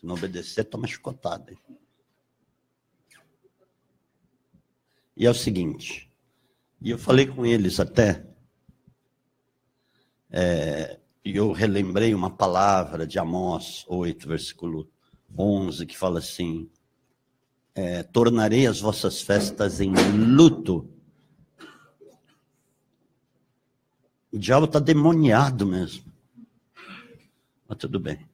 Se não obedecer, toma chicotada. E é o seguinte, e eu falei com eles até, e eu relembrei uma palavra de Amós 8, versículo 11, que fala assim, tornarei as vossas festas em luto. O diabo está demoniado mesmo. Mas tudo bem.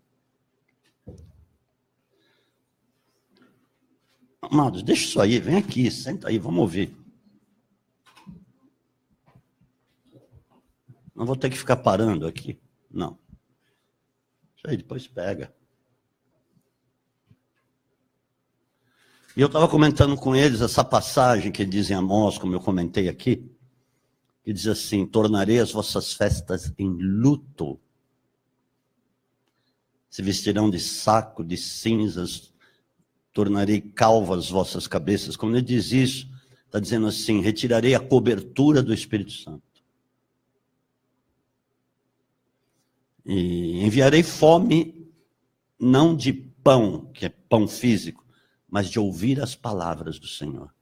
Amados, deixa isso aí, vem aqui, senta aí, vamos ouvir. Não vou ter que ficar parando aqui, não. Isso aí, depois pega. E eu estava comentando com eles essa passagem que diz em Amós, como eu comentei aqui, que diz assim, tornarei as vossas festas em luto. Se vestirão de saco, de cinzas, tornarei calvas vossas cabeças. Quando ele diz isso, está dizendo assim, retirarei a cobertura do Espírito Santo. E enviarei fome, não de pão, que é pão físico, mas de ouvir as palavras do Senhor.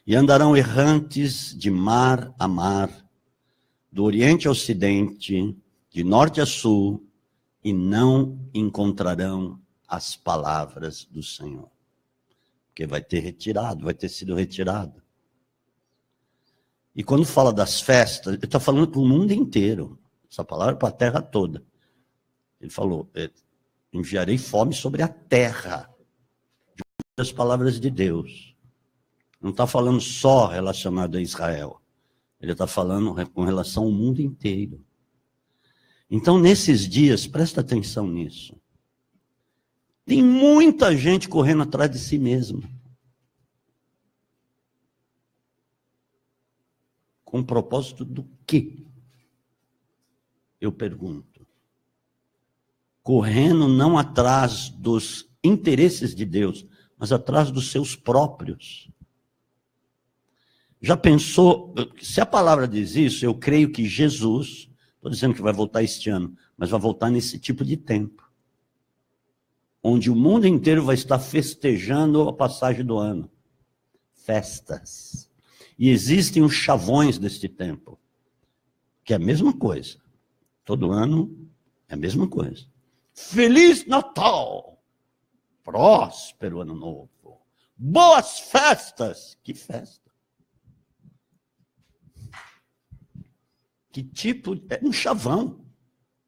E andarão errantes de mar a mar, do oriente a ocidente, de norte a sul, e não encontrarão as palavras do Senhor. Porque vai ter sido retirado. E quando fala das festas, ele está falando para o mundo inteiro. Essa palavra é para a terra toda. Ele falou, enviarei fome sobre a terra. As palavras de Deus. Não está falando só relacionado a Israel. Ele está falando com relação ao mundo inteiro. Então, nesses dias, presta atenção nisso. Tem muita gente correndo atrás de si mesma. Com propósito do quê? Eu pergunto. Correndo não atrás dos interesses de Deus, mas atrás dos seus próprios. Já pensou, se a palavra diz isso, eu creio que Jesus, estou dizendo que vai voltar este ano, mas vai voltar nesse tipo de tempo. Onde o mundo inteiro vai estar festejando a passagem do ano. Festas. E existem os chavões deste tempo, que é a mesma coisa. Todo ano é a mesma coisa. Feliz Natal! Próspero Ano Novo! Boas festas! Que festa! Que tipo? É um chavão.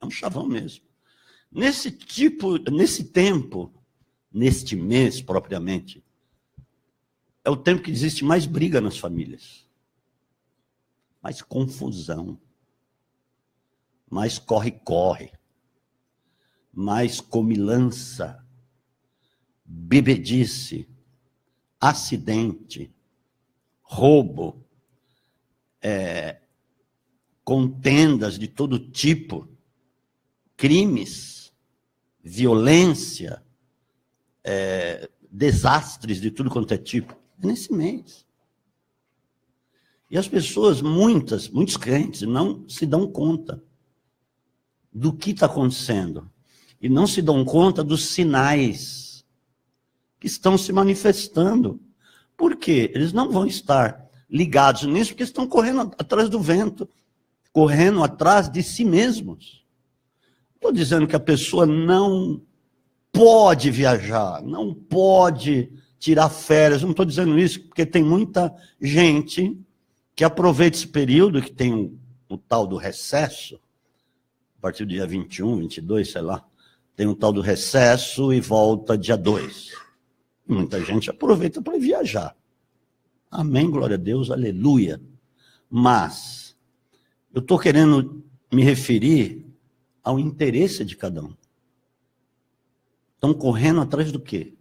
É um chavão mesmo. Nesse tempo, neste mês propriamente, é o tempo que existe mais briga nas famílias, mais confusão, mais corre-corre, mais comilança, bebedice, acidente, roubo, contendas de todo tipo, crimes, violência, desastres de tudo quanto é tipo. É nesse mês. E as pessoas, muitos crentes, não se dão conta do que está acontecendo. E não se dão conta dos sinais que estão se manifestando. Por quê? Eles não vão estar ligados nisso porque estão correndo atrás do vento, correndo atrás de si mesmos. Estou dizendo que a pessoa não pode viajar, não pode tirar férias. Não estou dizendo isso porque tem muita gente que aproveita esse período, que tem o tal do recesso, a partir do dia 21, 22, sei lá, tem o tal do recesso e volta dia 2. Muita gente aproveita para viajar. Amém, glória a Deus, aleluia. Mas eu estou querendo me referir ao interesse de cada um. Estão correndo atrás do quê?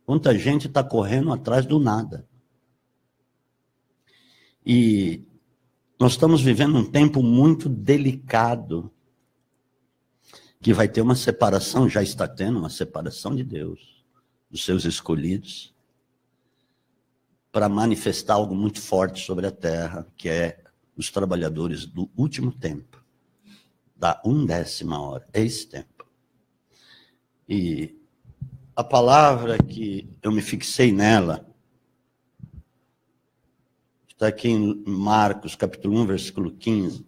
Quanta gente está correndo atrás do nada. E nós estamos vivendo um tempo muito delicado, que vai ter uma separação, já está tendo uma separação de Deus, dos seus escolhidos, para manifestar algo muito forte sobre a terra, que é os trabalhadores do último tempo, da 1/10 hora, é esse tempo. E a palavra que eu me fixei nela está aqui em Marcos, capítulo 1, versículo 15.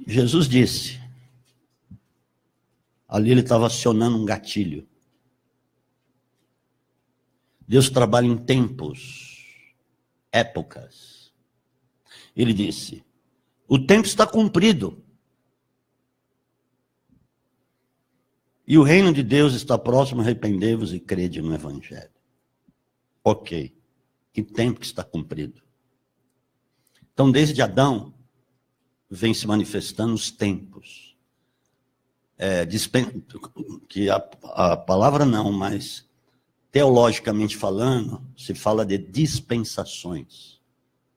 Jesus disse, ali ele estava acionando um gatilho. Deus trabalha em tempos, épocas. Ele disse, o tempo está cumprido. E o reino de Deus está próximo, arrependei-vos e crede no Evangelho. Ok, que tempo que está cumprido? Então, desde Adão, vem se manifestando os tempos. Que a palavra não, mas teologicamente falando, se fala de dispensações,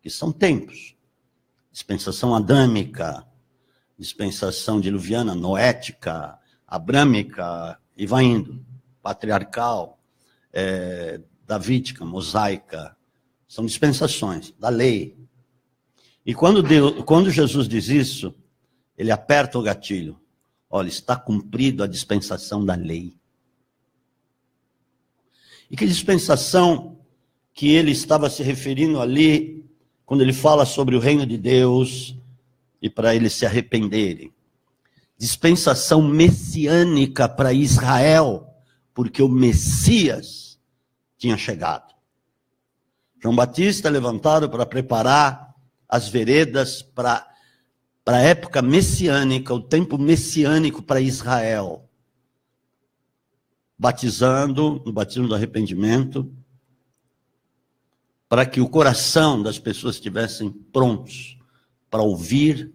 que são tempos. Dispensação adâmica, dispensação diluviana, noética, abrâmica, e vai indo. Patriarcal, davídica, mosaica, são dispensações da lei. E quando Jesus diz isso, ele aperta o gatilho. Olha, está cumprido a dispensação da lei. E que dispensação que ele estava se referindo ali, quando ele fala sobre o reino de Deus e para eles se arrependerem? Dispensação messiânica para Israel, porque o Messias tinha chegado. João Batista é levantado para preparar as veredas para a época messiânica, o tempo messiânico para Israel. Batizando, no batismo do arrependimento, para que o coração das pessoas estivessem prontos para ouvir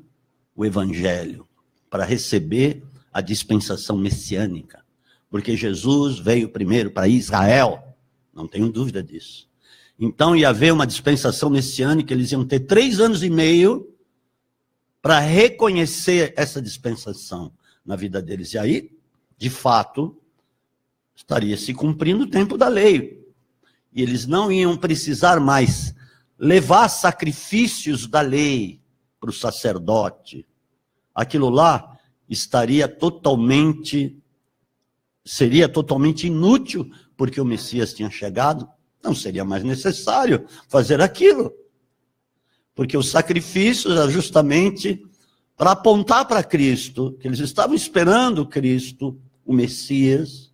o Evangelho, para receber a dispensação messiânica. Porque Jesus veio primeiro para Israel, não tenho dúvida disso. Então ia haver uma dispensação messiânica, eles iam ter 3 anos e meio para reconhecer essa dispensação na vida deles. E aí, de fato, estaria se cumprindo o tempo da lei. E eles não iam precisar mais levar sacrifícios da lei para o sacerdote. Aquilo lá seria totalmente inútil, porque o Messias tinha chegado. Não seria mais necessário fazer aquilo. Porque os sacrifícios eram justamente para apontar para Cristo, que eles estavam esperando Cristo, o Messias,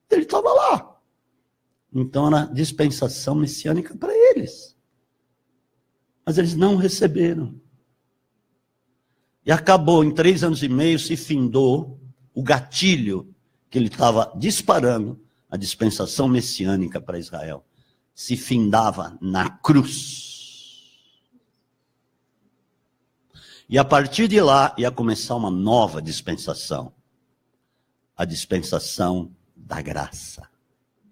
ele estava lá. Então era dispensação messiânica para eles. Mas eles não receberam. E acabou, em 3 anos e meio, se findou o gatilho que ele estava disparando, a dispensação messiânica para Israel. Se findava na cruz. E a partir de lá ia começar uma nova dispensação. A dispensação da graça,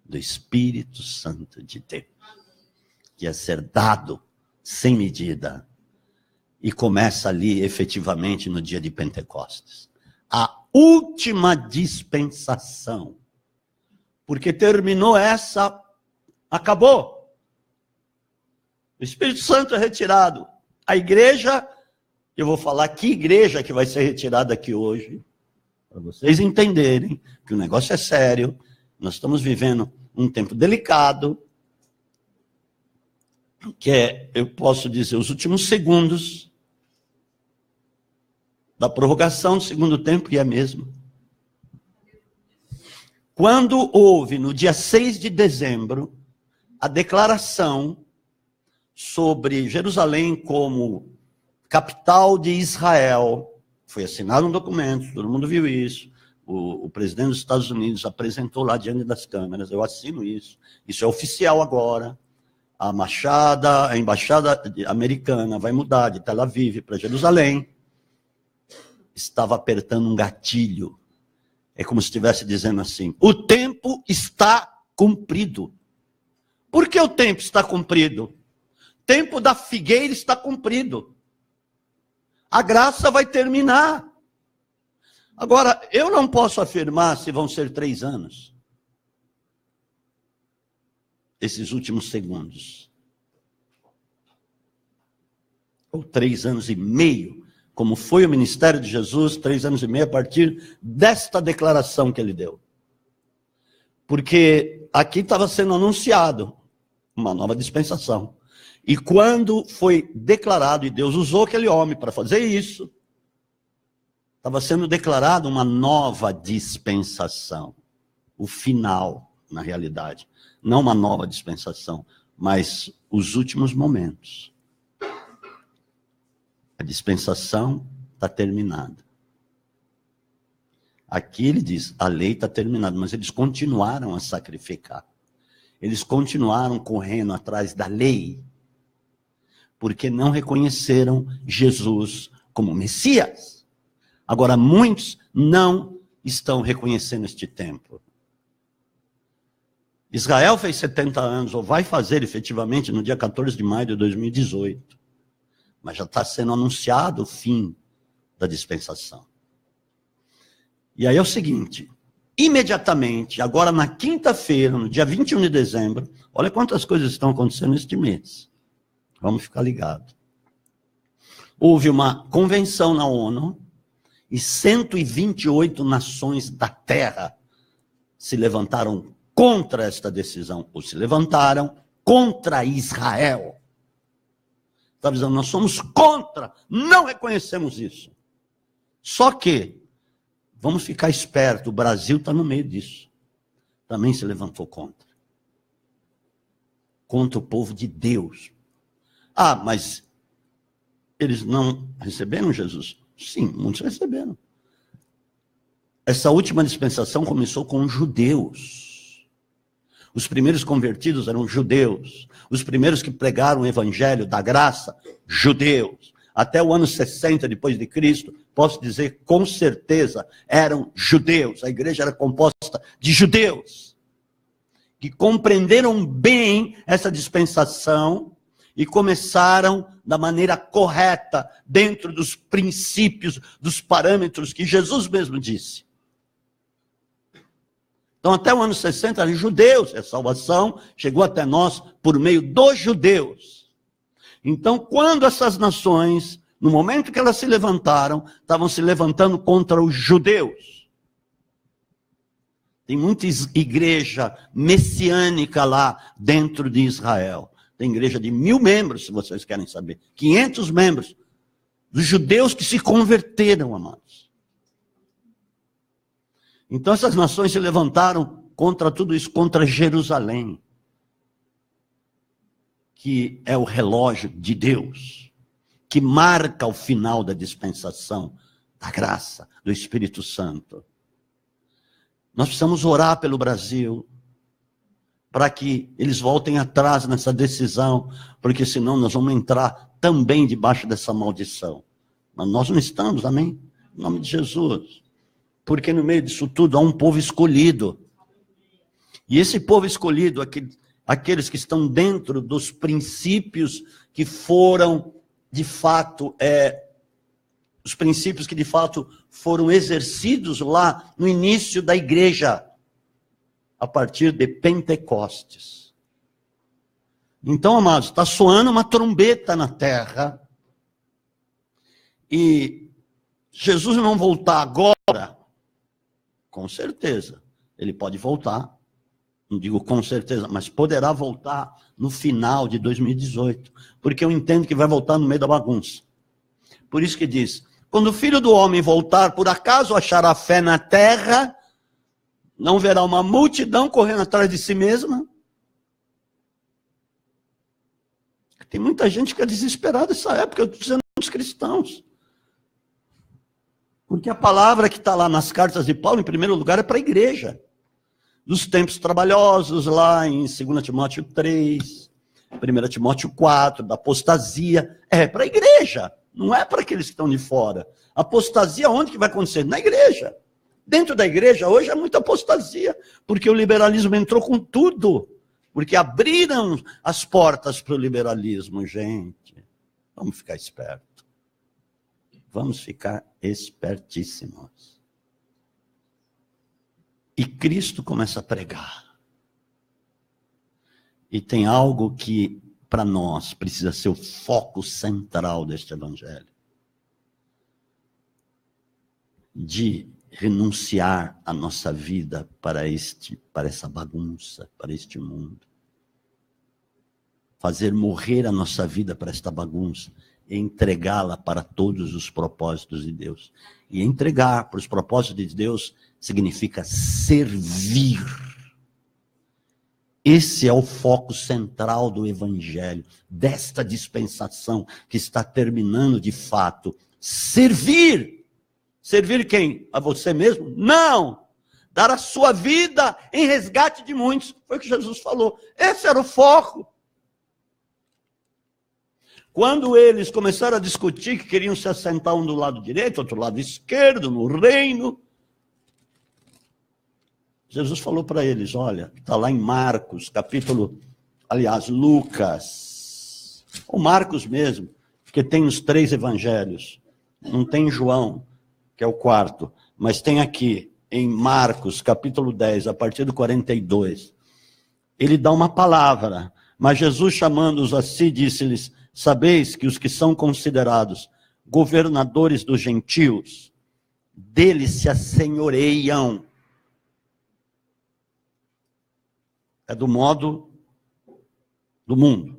do Espírito Santo de Deus, que ia ser dado sem medida. E começa ali, efetivamente, no dia de Pentecostes. A última dispensação. Porque terminou essa, acabou. O Espírito Santo é retirado. A igreja, eu vou falar que igreja que vai ser retirada aqui hoje, para vocês entenderem que o negócio é sério. Nós estamos vivendo um tempo delicado, que é, eu posso dizer, os últimos segundos da prorrogação do segundo tempo, e é mesmo. Quando houve, no dia 6 de dezembro, a declaração sobre Jerusalém como capital de Israel, foi assinado um documento, todo mundo viu isso, o presidente dos Estados Unidos apresentou lá diante das câmeras, eu assino isso é oficial agora, a embaixada americana vai mudar de Tel Aviv para Jerusalém, estava apertando um gatilho, é como se estivesse dizendo assim, o tempo está cumprido. Por que o tempo está cumprido? O tempo da figueira está cumprido. A graça vai terminar. Agora, eu não posso afirmar se vão ser 3 anos. esses últimos segundos. Ou 3 anos e meio, como foi o ministério de Jesus, 3 anos e meio a partir desta declaração que ele deu. Porque aqui estava sendo anunciado uma nova dispensação. E quando foi declarado, e Deus usou aquele homem para fazer isso, estava sendo declarado uma nova dispensação. O final, na realidade. Não uma nova dispensação, mas os últimos momentos. A dispensação está terminada. Aqui ele diz, a lei está terminada, mas eles continuaram a sacrificar. Eles continuaram correndo atrás da lei, porque não reconheceram Jesus como Messias. Agora, muitos não estão reconhecendo este tempo. Israel fez 70 anos, ou vai fazer efetivamente no dia 14 de maio de 2018. Mas já está sendo anunciado o fim da dispensação. E aí é o seguinte, imediatamente, agora na quinta-feira, no dia 21 de dezembro, olha quantas coisas estão acontecendo neste mês. Vamos ficar ligados. Houve uma convenção na ONU e 128 nações da Terra se levantaram contra esta decisão, ou se levantaram contra Israel. Está dizendo, nós somos contra, não reconhecemos isso. Só que, vamos ficar esperto, o Brasil está no meio disso. Também se levantou contra. Contra o povo de Deus. Ah, mas eles não receberam Jesus? Sim, muitos receberam. Essa última dispensação começou com os judeus. Os primeiros convertidos eram judeus. Os primeiros que pregaram o evangelho da graça, judeus. Até o ano 60 depois de Cristo, posso dizer com certeza, eram judeus. A igreja era composta de judeus que compreenderam bem essa dispensação e começaram da maneira correta, dentro dos princípios, dos parâmetros que Jesus mesmo disse. Então, até o ano 60, eram judeus. A salvação chegou até nós por meio dos judeus. Então, quando essas nações, no momento que elas se levantaram, estavam se levantando contra os judeus. Tem muita igreja messiânica lá dentro de Israel. Tem igreja de 1000 membros, se vocês querem saber. 500 membros dos judeus que se converteram, amados. Então essas nações se levantaram contra tudo isso, contra Jerusalém, que é o relógio de Deus, que marca o final da dispensação, da graça, do Espírito Santo. Nós precisamos orar pelo Brasil, para que eles voltem atrás nessa decisão, porque senão nós vamos entrar também debaixo dessa maldição. Mas nós não estamos, amém? Em nome de Jesus. Porque no meio disso tudo há um povo escolhido. E esse povo escolhido, aqueles que estão dentro dos princípios que foram, de fato, os princípios que de fato foram exercidos lá no início da igreja, a partir de Pentecostes. Então, amados, está soando uma trombeta na terra, e Jesus não voltar agora, com certeza, ele pode voltar, não digo com certeza, mas poderá voltar no final de 2018, porque eu entendo que vai voltar no meio da bagunça. Por isso que diz, quando o Filho do Homem voltar, por acaso achará fé na terra, não verá uma multidão correndo atrás de si mesma? Tem muita gente que é desesperada nessa época, eu estou dizendo dos cristãos. Porque a palavra que está lá nas cartas de Paulo, em primeiro lugar, é para a igreja. Dos tempos trabalhosos, lá em 2 Timóteo 3, 1 Timóteo 4, da apostasia, é para a igreja, não é para aqueles que estão de fora. Apostasia, onde que vai acontecer? Na igreja. Dentro da igreja, hoje é muita apostasia, porque o liberalismo entrou com tudo, porque abriram as portas para o liberalismo, gente. Vamos ficar espertos. Vamos ficar espertíssimos. E Cristo começa a pregar. E tem algo que, para nós, precisa ser o foco central deste evangelho. De renunciar a nossa vida para essa bagunça, para este mundo. Fazer morrer a nossa vida para esta bagunça e entregá-la para todos os propósitos de Deus. E entregar para os propósitos de Deus significa servir. Esse é o foco central do evangelho, desta dispensação que está terminando de fato. Servir. Servir quem? A você mesmo? Não! Dar a sua vida em resgate de muitos. Foi o que Jesus falou. Esse era o foco. Quando eles começaram a discutir que queriam se assentar um do lado direito, outro lado esquerdo, no reino, Jesus falou para eles, olha, está lá em Marcos, Lucas, ou Marcos mesmo, porque tem os 3 evangelhos, não tem João, que é o 4º, mas tem aqui, em Marcos, capítulo 10, a partir do 42, ele dá uma palavra, mas Jesus, chamando-os a si, disse-lhes, sabeis que os que são considerados governadores dos gentios, deles se assenhoreiam. É do modo do mundo.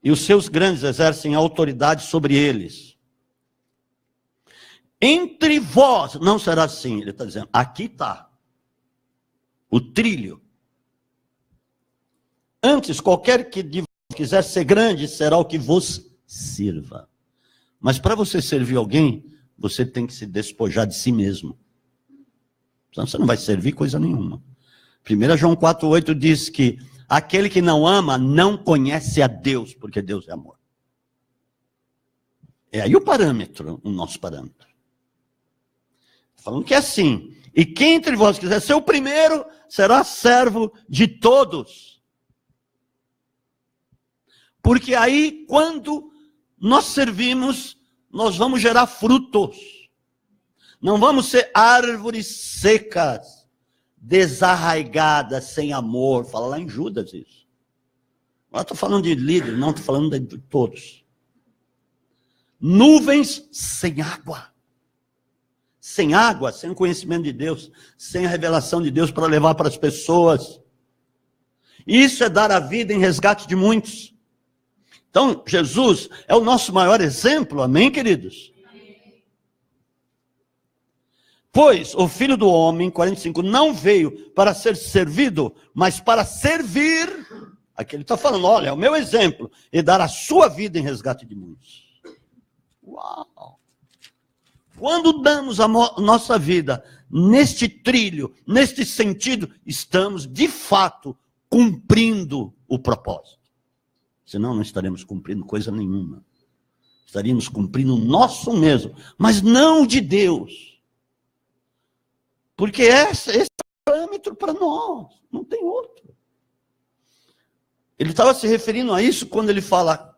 E os seus grandes exercem autoridade sobre eles. Entre vós não será assim. Ele está dizendo, aqui está o trilho. Antes, qualquer que de vós quiser ser grande, será o que vos sirva. Mas para você servir alguém, você tem que se despojar de si mesmo. Senão você não vai servir coisa nenhuma. 1 João 4,8 diz que aquele que não ama não conhece a Deus, porque Deus é amor. É aí o parâmetro, o nosso parâmetro. Falando que é assim, e quem entre vós quiser ser o primeiro, será servo de todos. Porque aí, quando nós servimos, nós vamos gerar frutos. Não vamos ser árvores secas, desarraigadas, sem amor. Fala lá em Judas isso. Agora estou falando de líder, não estou falando de todos. Nuvens sem água. Sem água, sem o conhecimento de Deus, sem a revelação de Deus para levar para as pessoas. Isso é dar a vida em resgate de muitos. Então, Jesus é o nosso maior exemplo, amém, queridos? Pois o Filho do Homem, 45, não veio para ser servido, mas para servir. Aqui ele está falando, olha, é o meu exemplo, e dar a sua vida em resgate de muitos. Uau! Quando damos a nossa vida neste trilho, neste sentido, estamos, de fato, cumprindo o propósito. Senão não estaremos cumprindo coisa nenhuma. Estaríamos cumprindo o nosso mesmo, mas não o de Deus. Porque esse é o parâmetro para nós, não tem outro. Ele estava se referindo a isso quando ele fala,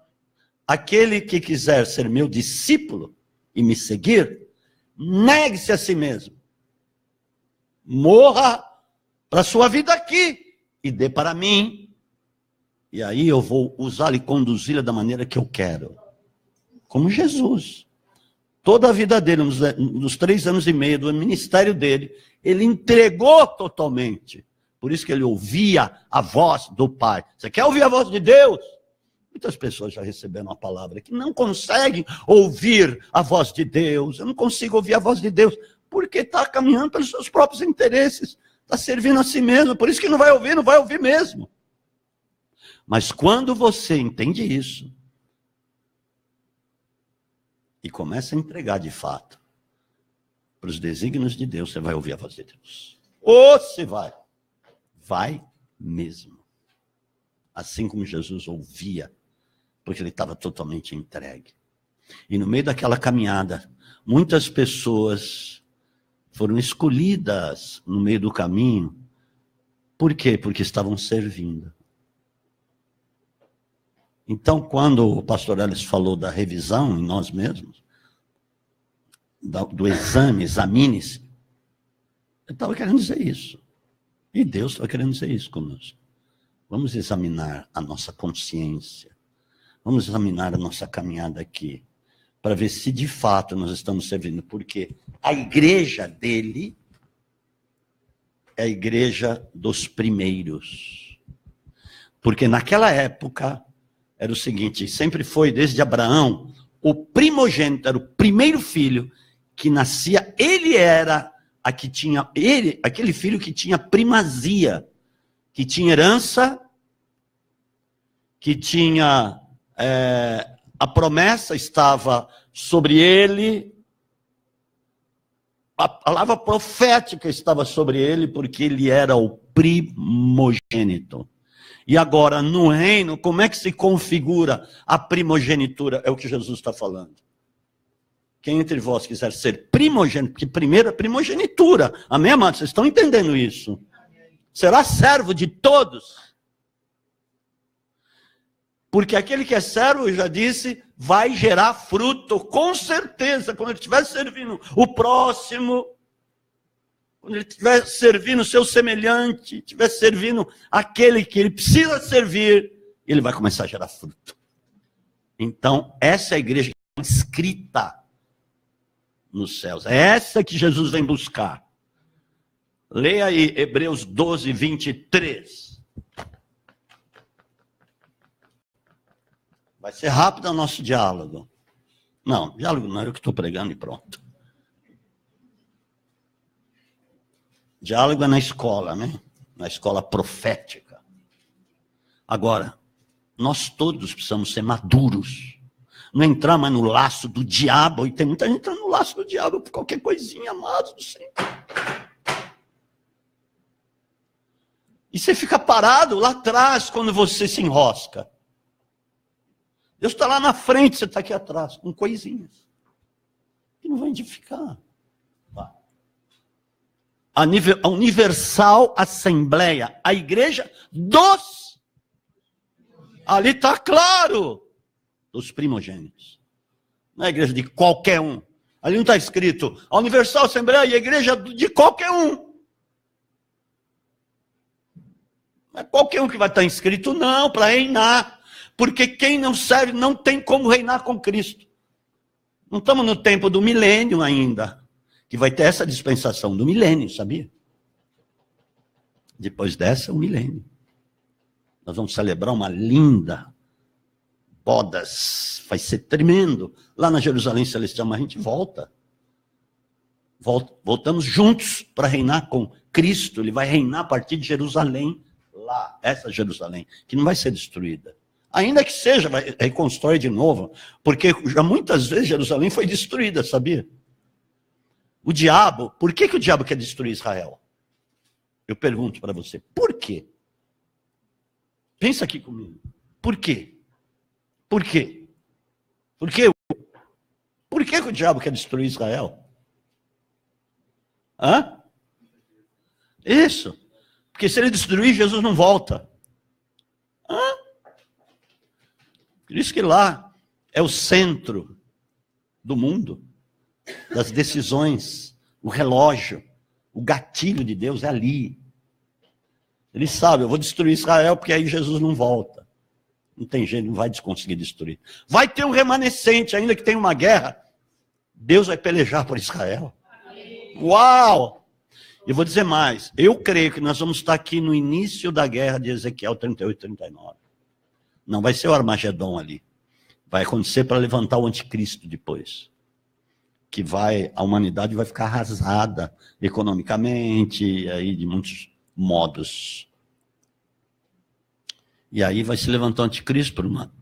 aquele que quiser ser meu discípulo e me seguir, negue-se a si mesmo. Morra para a sua vida aqui e dê para mim. E aí eu vou usá-la e conduzi-la da maneira que eu quero. Como Jesus. Toda a vida dele, nos 3 anos e meio do ministério dele, ele entregou totalmente. Por isso que ele ouvia a voz do Pai. Você quer ouvir a voz de Deus? Muitas pessoas já receberam a palavra que não conseguem ouvir a voz de Deus. Eu não consigo ouvir a voz de Deus, porque está caminhando pelos seus próprios interesses. Está servindo a si mesmo, por isso que não vai ouvir mesmo. Mas quando você entende isso, e começa a entregar de fato para os desígnios de Deus, você vai ouvir a voz de Deus. Ou você vai mesmo. Assim como Jesus ouvia, porque ele estava totalmente entregue. E no meio daquela caminhada, muitas pessoas foram escolhidas no meio do caminho. Por quê? Porque estavam servindo. Então, quando o pastor Ellis falou da revisão em nós mesmos, do exame, examine-se, ele estava querendo dizer isso. E Deus estava querendo dizer isso conosco. Vamos examinar a nossa consciência. Vamos examinar a nossa caminhada aqui, para ver se de fato nós estamos servindo. Porque a igreja dele é a igreja dos primeiros. Porque naquela época era o seguinte, sempre foi desde Abraão, o primogênito era o primeiro filho que nascia, ele era a que tinha, aquele filho que tinha primazia, que tinha herança, que tinha a promessa estava sobre ele, a palavra profética estava sobre ele, porque ele era o primogênito. E agora, no reino, como é que se configura a primogenitura? É o que Jesus está falando. Quem entre vós quiser ser primogênito, porque primeiro é primogenitura. Amém, amados? Vocês estão entendendo isso? Será servo de todos. Porque aquele que é servo, eu já disse, vai gerar fruto, com certeza, quando ele estiver servindo o próximo, quando ele estiver servindo o seu semelhante, estiver servindo aquele que ele precisa servir, ele vai começar a gerar fruto. Então, essa é a igreja inscrita nos céus. É essa que Jesus vem buscar. Leia aí Hebreus 12, 23. Vai ser rápido o nosso diálogo. Não, diálogo não é eu que estou pregando e pronto. Diálogo é na escola, né? Na escola profética. Agora, nós todos precisamos ser maduros. Não entrar mais no laço do diabo. E tem muita gente entrando no laço do diabo por qualquer coisinha, amados do Senhor. E você fica parado lá atrás quando você se enrosca. Deus está lá na frente, você está aqui atrás, com coisinhas. Que não vai edificar. A Universal Assembleia, a igreja dos... Ali está claro. Dos primogênitos. Não é a igreja de qualquer um. Ali não está escrito a Universal Assembleia e a igreja de qualquer um. Não é qualquer um que vai estar inscrito, não, para reinar. Porque quem não serve não tem como reinar com Cristo. Não estamos no tempo do milênio ainda. Que vai ter essa dispensação do milênio, sabia? Depois dessa, o milênio. Nós vamos celebrar uma linda bodas. Vai ser tremendo. Lá na Jerusalém Celestial, mas a gente volta. Voltamos juntos para reinar com Cristo. Ele vai reinar a partir de Jerusalém. Lá, essa Jerusalém, que não vai ser destruída. Ainda que seja, vai reconstrói de novo. Porque já muitas vezes Jerusalém foi destruída, sabia? O diabo, por que o diabo quer destruir Israel? Eu pergunto para você, por quê? Pensa aqui comigo. Por quê? Por quê? Por que o diabo quer destruir Israel? Hã? Isso. Porque se ele destruir, Jesus não volta. Hã? Por isso que lá é o centro do mundo, das decisões, o relógio, o gatilho de Deus é ali. Ele sabe, eu vou destruir Israel porque aí Jesus não volta. Não tem jeito, não vai conseguir destruir. Vai ter um remanescente, ainda que tenha uma guerra, Deus vai pelejar por Israel. Uau! Eu vou dizer mais, eu creio que nós vamos estar aqui no início da guerra de Ezequiel 38, 39. Não vai ser o Armagedon ali. Vai acontecer para levantar o anticristo depois. Que a humanidade vai ficar arrasada economicamente, aí de muitos modos. E aí vai se levantar o anticristo por uma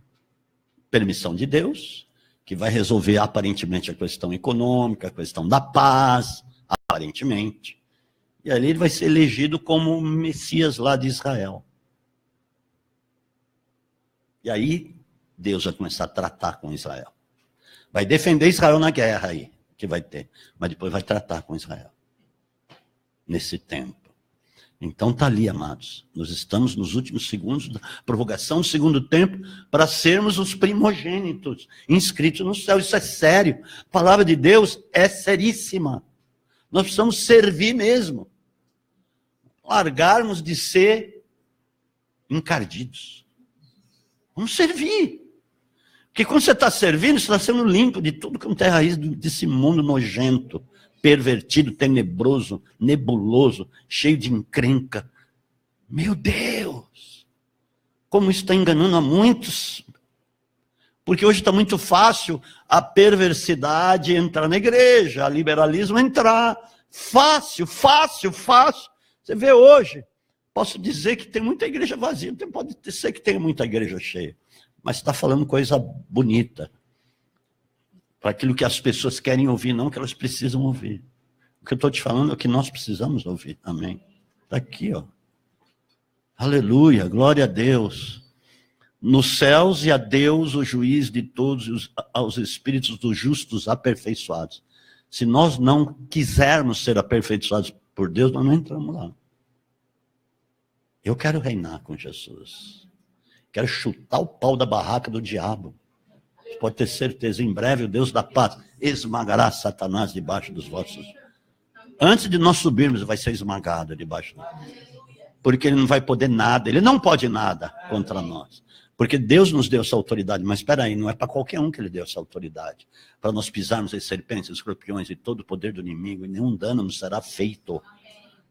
permissão de Deus, que vai resolver aparentemente a questão econômica, a questão da paz, aparentemente. E ali ele vai ser elegido como o Messias lá de Israel. E aí Deus vai começar a tratar com Israel. Vai defender Israel na guerra aí, que vai ter. Mas depois vai tratar com Israel. Nesse tempo. Então está ali, amados. Nós estamos nos últimos segundos da prorrogação do segundo tempo para sermos os primogênitos inscritos no céu. Isso é sério. A palavra de Deus é seríssima. Nós precisamos servir mesmo. Largarmos de ser encardidos. Vamos servir. Porque quando você está servindo, você está sendo limpo de tudo que é raiz desse mundo nojento, pervertido, tenebroso, nebuloso, cheio de encrenca. Meu Deus! Como isso está enganando a muitos. Porque hoje está muito fácil a perversidade entrar na igreja, a liberalismo entrar. Fácil, fácil, fácil. Você vê hoje, posso dizer que tem muita igreja vazia, pode ser que tenha muita igreja cheia, mas está falando coisa bonita, para aquilo que as pessoas querem ouvir, não que elas precisam ouvir. O que eu estou te falando é o que nós precisamos ouvir, amém? Está aqui, ó. Aleluia, glória a Deus. Nos céus e a Deus, o juiz de todos, aos espíritos dos justos aperfeiçoados. Se nós não quisermos ser aperfeiçoados por Deus, nós não entramos lá. Eu quero reinar com Jesus. Quero chutar o pau da barraca do diabo. Você pode ter certeza, em breve o Deus da paz esmagará Satanás debaixo dos vossos. Antes de nós subirmos, vai ser esmagado debaixo. Porque ele não vai poder nada, ele não pode nada contra nós. Porque Deus nos deu essa autoridade, mas espera aí, não é para qualquer um que ele deu essa autoridade. Para nós pisarmos as serpentes, escorpiões e todo o poder do inimigo, e nenhum dano nos será feito.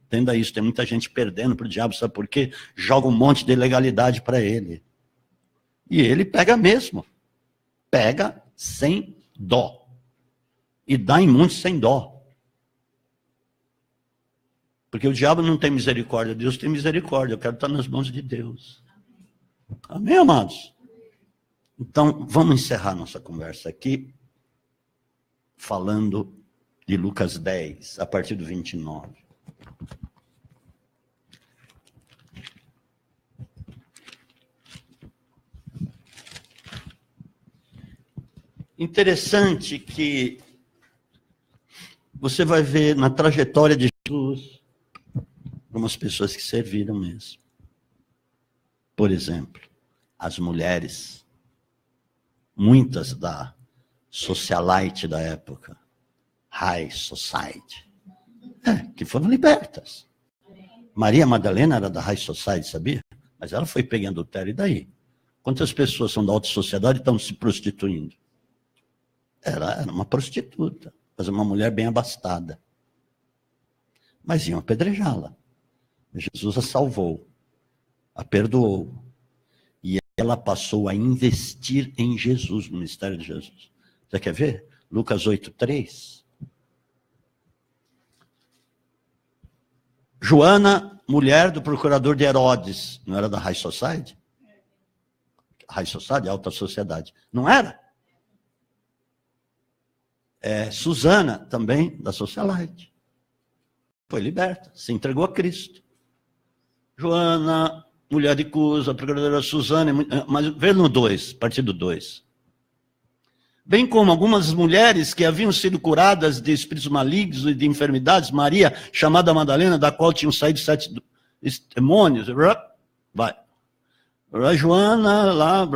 Entenda isso, tem muita gente perdendo para o diabo, sabe por quê? Joga um monte de ilegalidade para ele. E ele pega mesmo. Pega sem dó. E dá em muitos sem dó. Porque o diabo não tem misericórdia, Deus tem misericórdia. Eu quero estar nas mãos de Deus. Amém, amados? Então, vamos encerrar nossa conversa aqui, falando de Lucas 10, a partir do 29. Interessante que você vai ver na trajetória de Jesus algumas pessoas que serviram mesmo. Por exemplo, as mulheres, muitas da socialite da época, high society, que foram libertas. Maria Madalena era da high society, sabia? Mas ela foi pega em adultério, e daí? Quantas pessoas são da alta sociedade e estão se prostituindo? Ela era uma prostituta, mas uma mulher bem abastada. Mas iam apedrejá-la. Jesus a salvou, a perdoou. E ela passou a investir em Jesus, no ministério de Jesus. Você quer ver? Lucas 8:3. Joana, mulher do procurador de Herodes, não era da High Society? High Society, alta sociedade. Não era? Susana, também, da Socialite. Foi liberta, se entregou a Cristo. Joana, mulher de Cusa, procuradora Susana, mas vê no 2, partido 2. Bem como algumas mulheres que haviam sido curadas de espíritos malignos e de enfermidades, Maria, chamada Madalena, da qual tinham saído 7 demônios. Vai. Joana, lá.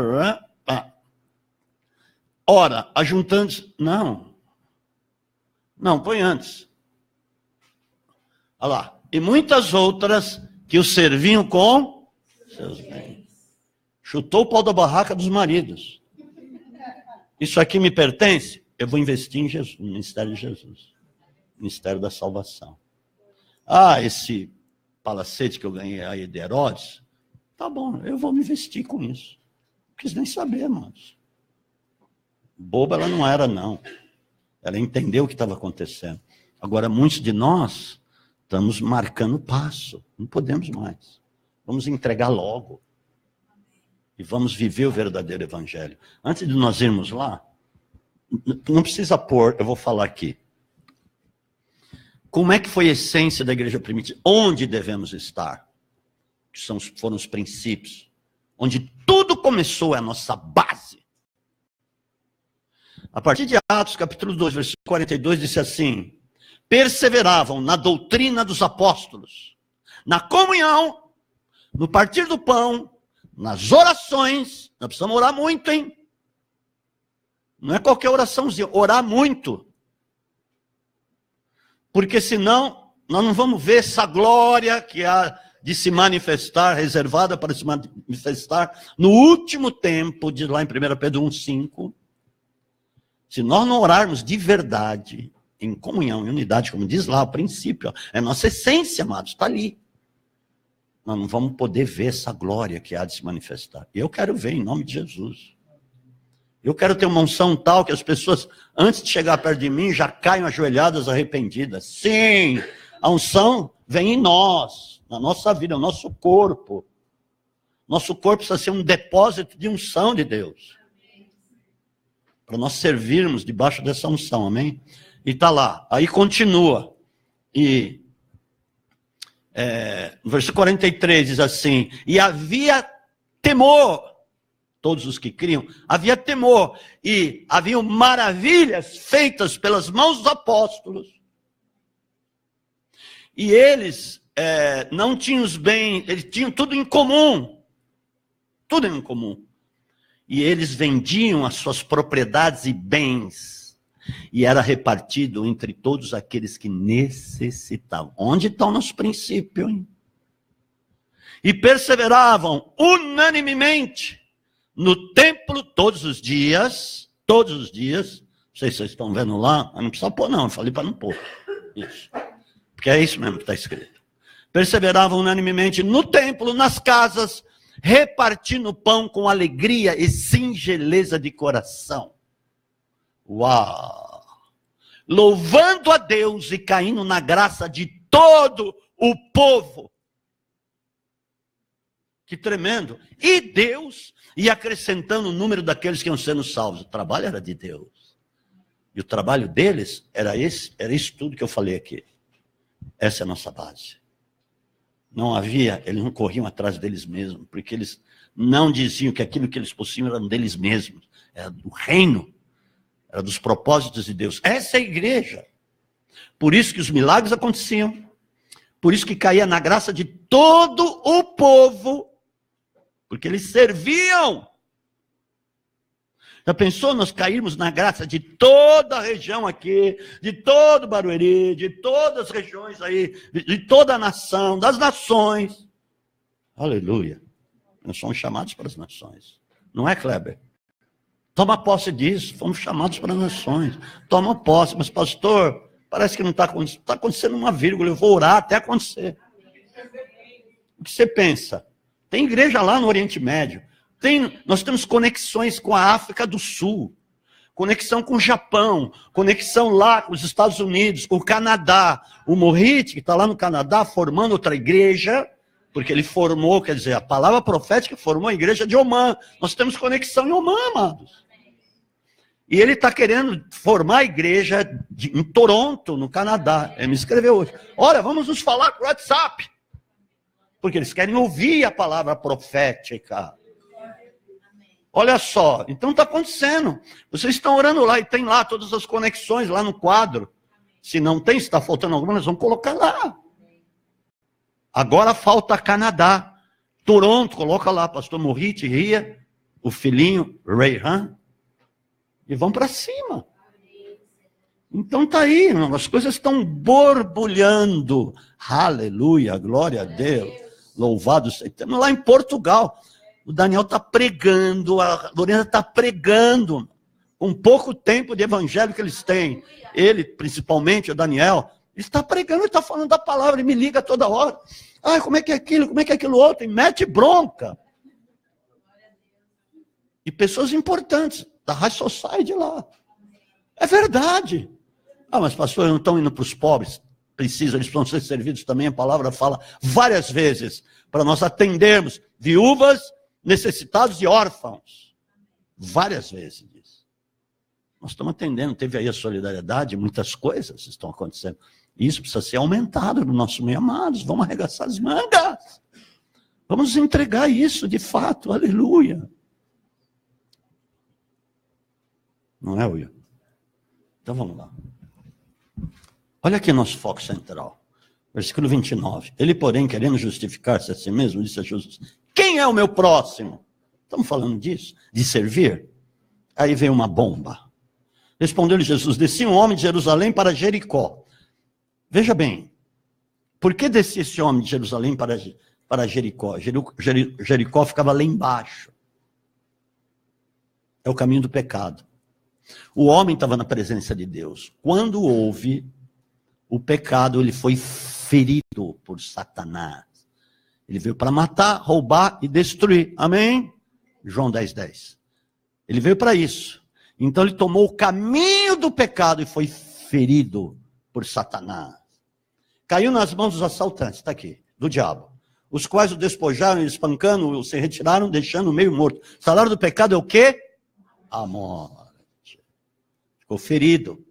Ora, ajuntando... Não, põe antes. Olha lá. E muitas outras que o serviam com seus bens. Chutou o pau da barraca dos maridos. Isso aqui me pertence? Eu vou investir em Jesus, no ministério de Jesus. Ministério da salvação. Esse palacete que eu ganhei aí de Herodes, tá bom, eu vou me investir com isso. Não quis nem saber, irmãos. Boba ela não era, não. Ela entendeu o que estava acontecendo. Agora, muitos de nós estamos marcando passo. Não podemos mais. Vamos entregar logo. E vamos viver o verdadeiro evangelho. Antes de nós irmos lá, não precisa pôr, eu vou falar aqui. Como é que foi a essência da igreja primitiva? Onde devemos estar? Que foram os princípios. Onde tudo começou, é a nossa base. A partir de Atos, capítulo 2, versículo 42, disse assim: perseveravam na doutrina dos apóstolos, na comunhão, no partir do pão, nas orações. Nós precisamos orar muito, hein? Não é qualquer oraçãozinha, orar muito. Porque senão, nós não vamos ver essa glória que de se manifestar, reservada para se manifestar no último tempo, diz lá em 1 Pedro 1,5. Se nós não orarmos de verdade, em comunhão, em unidade, como diz lá o princípio, é nossa essência, amados, está ali. Nós não vamos poder ver essa glória que há de se manifestar. Eu quero ver em nome de Jesus. Eu quero ter uma unção tal que as pessoas, antes de chegar perto de mim, já caiam ajoelhadas arrependidas. Sim, a unção vem em nós, na nossa vida, no nosso corpo. Nosso corpo precisa ser um depósito de unção de Deus. Para nós servirmos debaixo dessa unção, amém? E está lá, aí continua. E no versículo 43 diz assim: e havia temor, todos os que criam, havia temor, e haviam maravilhas feitas pelas mãos dos apóstolos. E eles não tinham os bens, eles tinham tudo em comum. Tudo em comum. E eles vendiam as suas propriedades e bens. E era repartido entre todos aqueles que necessitavam. Onde está o nosso princípio, hein? E perseveravam unanimemente no templo todos os dias. Não sei se vocês estão vendo lá, mas não precisa pôr não, eu falei para não pôr. Isso. Porque é isso mesmo que está escrito. Perseveravam unanimemente no templo, nas casas, repartindo pão com alegria e singeleza de coração. Uau! Louvando a Deus e caindo na graça de todo o povo. Que tremendo! E Deus ia acrescentando o número daqueles que iam sendo salvos. O trabalho era de Deus. E o trabalho deles era isso tudo que eu falei aqui. Essa é a nossa base. Não havia, eles não corriam atrás deles mesmos, porque eles não diziam que aquilo que eles possuíam era deles mesmos, era do reino, era dos propósitos de Deus. Essa é a igreja. Por isso que os milagres aconteciam, por isso que caía na graça de todo o povo, porque eles serviam. Já pensou nós cairmos na graça de toda a região aqui, de todo Barueri, de todas as regiões aí, de toda a nação, das nações. Aleluia. Nós somos chamados para as nações. Não é, Kleber? Toma posse disso, fomos chamados para as nações. Toma posse, mas pastor, parece que não está acontecendo. Está acontecendo uma vírgula, eu vou orar até acontecer. O que você pensa? Tem igreja lá no Oriente Médio. Nós temos conexões com a África do Sul, conexão com o Japão, conexão lá com os Estados Unidos, com o Canadá. O Mohit, que está lá no Canadá, formando outra igreja, porque ele formou, quer dizer, a palavra profética formou a igreja de Omã. Nós temos conexão em Omã, amados. E ele está querendo formar a igreja em Toronto, no Canadá. Ele me escreveu hoje. Olha, vamos nos falar por WhatsApp. Porque eles querem ouvir a palavra profética. Olha só, então está acontecendo. Vocês estão orando lá e tem lá todas as conexões lá no quadro. Se não tem, se está faltando alguma, nós vamos colocar lá. Agora falta Canadá. Toronto, coloca lá, pastor Mohit, Ria, o filhinho, Rayhan. E vão para cima. Então está aí, as coisas estão borbulhando. Aleluia, glória a Deus. Louvado seja. Estamos lá em Portugal. O Daniel está pregando, a Lorena está pregando. Com pouco tempo de evangelho que eles têm. Ele, principalmente, o Daniel, está pregando, ele está falando da palavra, ele me liga toda hora. Ah, como é que é aquilo outro? E mete bronca. E pessoas importantes da High Society lá. É verdade. Ah, mas pastor, não estão indo para os pobres. Eles precisam ser servidos também. A palavra fala várias vezes para nós atendermos viúvas, necessitados e órfãos. Várias vezes diz. Nós estamos atendendo. Teve aí a solidariedade, muitas coisas estão acontecendo. Isso precisa ser aumentado no nosso meio, amados. Vamos arregaçar as mangas. Vamos entregar isso de fato. Aleluia. Não é, Will? Então vamos lá. Olha aqui nosso foco central. Versículo 29. Ele, porém, querendo justificar-se a si mesmo, disse a Jesus: quem é o meu próximo? Estamos falando disso, de servir. Aí veio uma bomba. Respondeu-lhe Jesus: descia um homem de Jerusalém para Jericó. Veja bem, por que descia esse homem de Jerusalém para para Jericó. Jericó ficava lá embaixo. É o caminho do pecado. O homem estava na presença de Deus. Quando houve o pecado, ele foi ferido por Satanás. Ele veio para matar, roubar e destruir. Amém? João 10:10. Ele veio para isso. Então ele tomou o caminho do pecado e foi ferido por Satanás. Caiu nas mãos dos assaltantes, está aqui, do diabo. Os quais o despojaram, espancando, se retiraram, deixando meio morto. O salário do pecado é o quê? A morte. Ficou ferido.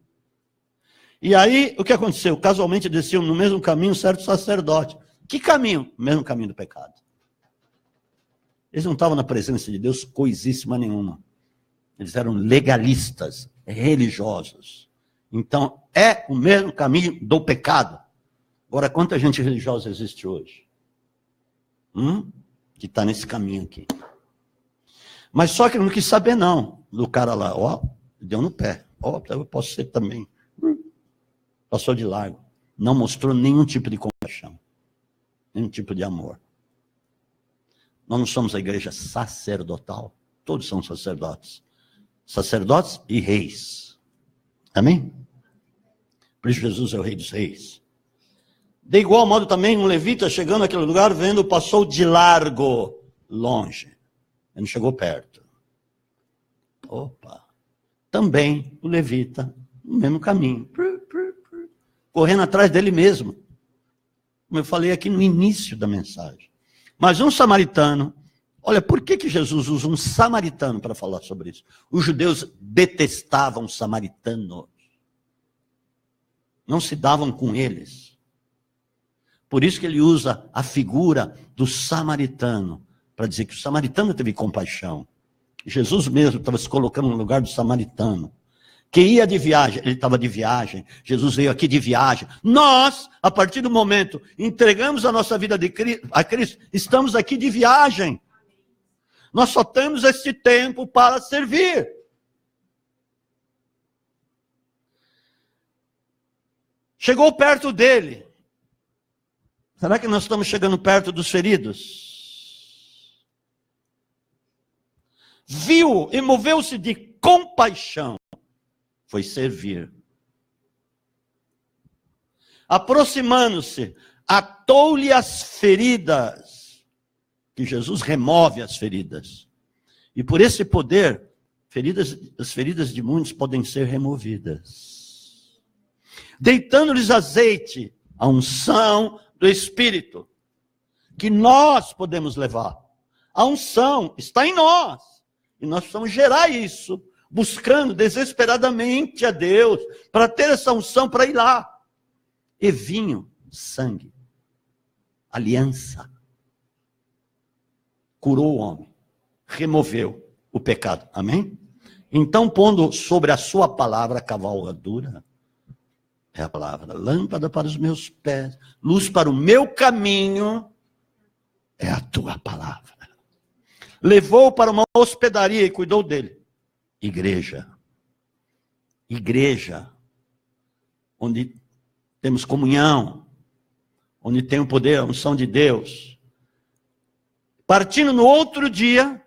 E aí, o que aconteceu? Casualmente desciam no mesmo caminho certo sacerdote. Que caminho? O mesmo caminho do pecado. Eles não estavam na presença de Deus coisíssima nenhuma. Eles eram legalistas, religiosos. Então, é o mesmo caminho do pecado. Agora, quanta gente religiosa existe hoje? Que está nesse caminho aqui. Mas só que não quis saber não, do cara lá. Ó, deu no pé. Ó, eu posso ser também. Passou de largo. Não mostrou nenhum tipo de compaixão. Nenhum tipo de amor. Nós não somos a igreja sacerdotal. Todos são sacerdotes. Sacerdotes e reis. Amém? Por isso Jesus é o rei dos reis. De igual modo também um levita chegando naquele lugar, vendo, passou de largo, longe. Ele não chegou perto. Opa. Também o levita, no mesmo caminho. Correndo atrás dele mesmo. Como eu falei aqui no início da mensagem. Mas um samaritano, olha, por que Jesus usa um samaritano para falar sobre isso? Os judeus detestavam samaritanos. Não se davam com eles. Por isso que ele usa a figura do samaritano, para dizer que o samaritano teve compaixão. Jesus mesmo estava se colocando no lugar do samaritano. Que ia de viagem, ele estava de viagem, Jesus veio aqui de viagem. Nós, a partir do momento, entregamos a nossa vida a Cristo, estamos aqui de viagem. Nós só temos esse tempo para servir. Chegou perto dele. Será que nós estamos chegando perto dos feridos? Viu e moveu-se de compaixão. Foi servir. Aproximando-se, atou-lhe as feridas, que Jesus remove as feridas. E por esse poder, as feridas de muitos podem ser removidas. Deitando-lhes azeite, a unção do Espírito, que nós podemos levar. A unção está em nós. E nós precisamos gerar isso, buscando desesperadamente a Deus, para ter essa unção para ir lá. E vinho, sangue, aliança. Curou o homem, removeu o pecado. Amém? Então, pondo sobre a sua palavra a cavalgadura, é a palavra, lâmpada para os meus pés, luz para o meu caminho, é a tua palavra. Levou para uma hospedaria e cuidou dele. Igreja. Igreja. Onde temos comunhão. Onde tem o poder, a unção de Deus. Partindo no outro dia,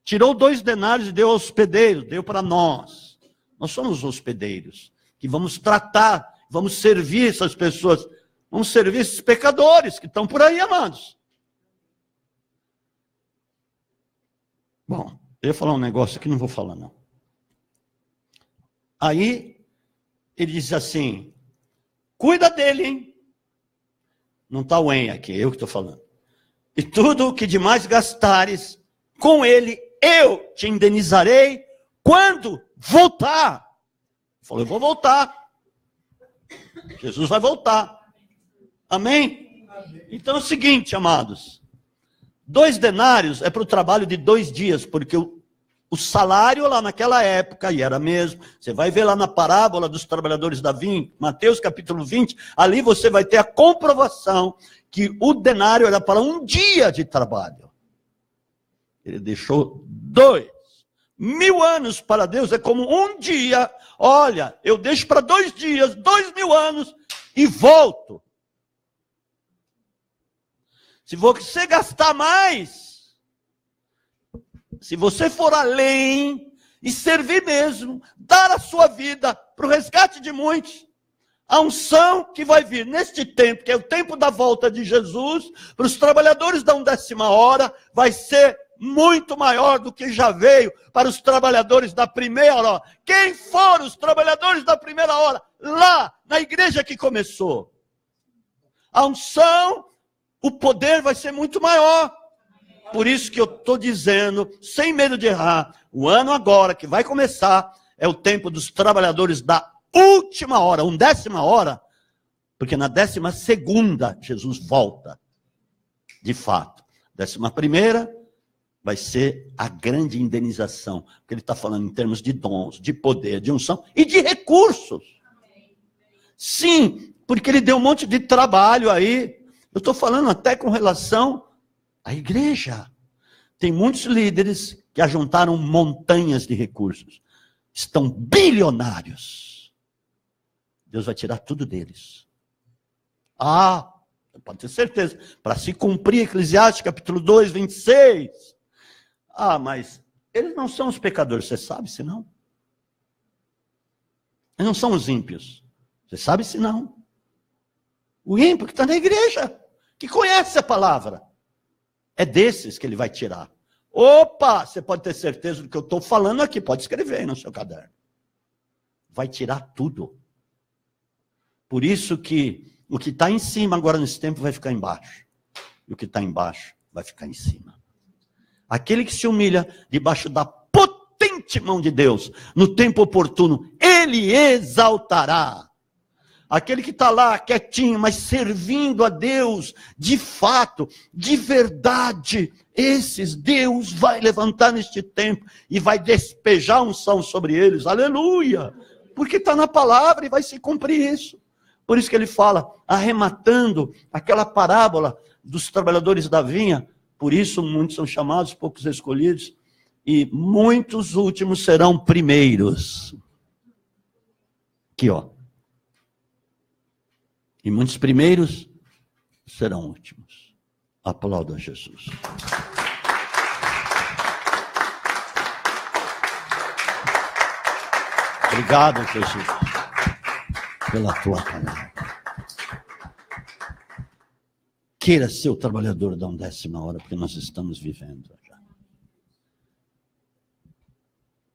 tirou 2 denários e deu aos hospedeiros, deu para nós. Nós somos hospedeiros, que vamos tratar, vamos servir essas pessoas, vamos servir esses pecadores que estão por aí, amados. Bom, eu ia falar um negócio aqui, não vou falar não. Aí, ele diz assim, cuida dele, hein? Não está o em aqui, eu que estou falando. E tudo o que demais gastares, com ele eu te indenizarei quando voltar. Ele falou, eu vou voltar. Jesus vai voltar. Amém? Então é o seguinte, amados. 2 denários é para o trabalho de 2 dias, porque o salário lá naquela época, e era mesmo, você vai ver lá na parábola dos trabalhadores da vinha, Mateus capítulo 20, ali você vai ter a comprovação que o denário era para 1 dia de trabalho. Ele deixou 2. 1000 anos para Deus é como 1 dia. Olha, eu deixo para 2 dias, 2000 anos e volto. Se você gastar mais, se você for além e servir mesmo, dar a sua vida para o resgate de muitos, a unção que vai vir neste tempo, que é o tempo da volta de Jesus, para os trabalhadores da 10ª hora, vai ser muito maior do que já veio para os trabalhadores da 1ª hora. Quem foram os trabalhadores da 1ª hora? Lá, na igreja que começou. A unção, o poder vai ser muito maior. Por isso que eu estou dizendo, sem medo de errar, o ano agora que vai começar, é o tempo dos trabalhadores da última hora, 10ª hora, porque na 12ª Jesus volta, de fato. 11ª vai ser a grande indenização, porque ele está falando em termos de dons, de poder, de unção e de recursos. Sim, porque ele deu um monte de trabalho aí, eu estou falando até com relação à igreja. Tem muitos líderes que ajuntaram montanhas de recursos, estão bilionários. Deus vai tirar tudo deles. Pode ter certeza. Para se cumprir Eclesiastes capítulo 2, 26. Mas eles não são os pecadores, você sabe se não? Eles não são os ímpios. Você sabe se não? O ímpio que está na igreja, que conhece a palavra, é desses que ele vai tirar. Você pode ter certeza do que eu estou falando aqui, pode escrever aí no seu caderno. Vai tirar tudo. Por isso que o que está em cima agora nesse tempo vai ficar embaixo. E o que está embaixo vai ficar em cima. Aquele que se humilha debaixo da potente mão de Deus, no tempo oportuno, ele exaltará. Aquele que está lá quietinho, mas servindo a Deus, de fato, de verdade, esses Deus vai levantar neste tempo e vai despejar unção sobre eles. Aleluia! Porque está na palavra e vai se cumprir isso. Por isso que ele fala, arrematando aquela parábola dos trabalhadores da vinha, por isso muitos são chamados, poucos escolhidos, e muitos últimos serão primeiros. Aqui, ó. E muitos primeiros serão últimos. Aplauda Jesus. Obrigado, Jesus, pela tua palavra. Queira ser o trabalhador da 10ª hora, porque nós estamos vivendo já.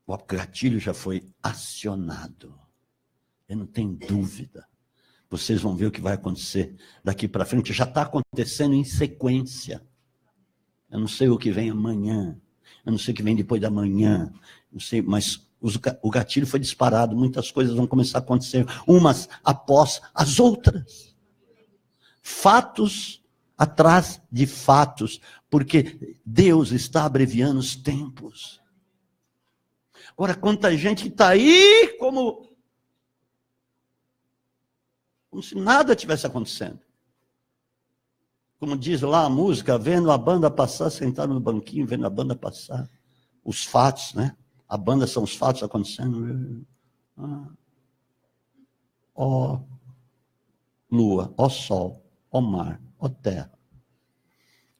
O gatilho já foi acionado. Eu não tenho dúvida. Vocês vão ver o que vai acontecer daqui para frente. Já está acontecendo em sequência. Eu não sei o que vem amanhã. Eu não sei o que vem depois da manhã. Não sei, mas o gatilho foi disparado. Muitas coisas vão começar a acontecer, umas após as outras. Fatos atrás de fatos, porque Deus está abreviando os tempos. Agora, quanta gente que está aí como se nada tivesse acontecendo. Como diz lá a música, vendo a banda passar, sentado no banquinho, vendo a banda passar. Os fatos, né? A banda são os fatos acontecendo. Ó lua, ó sol, ó mar, ó terra.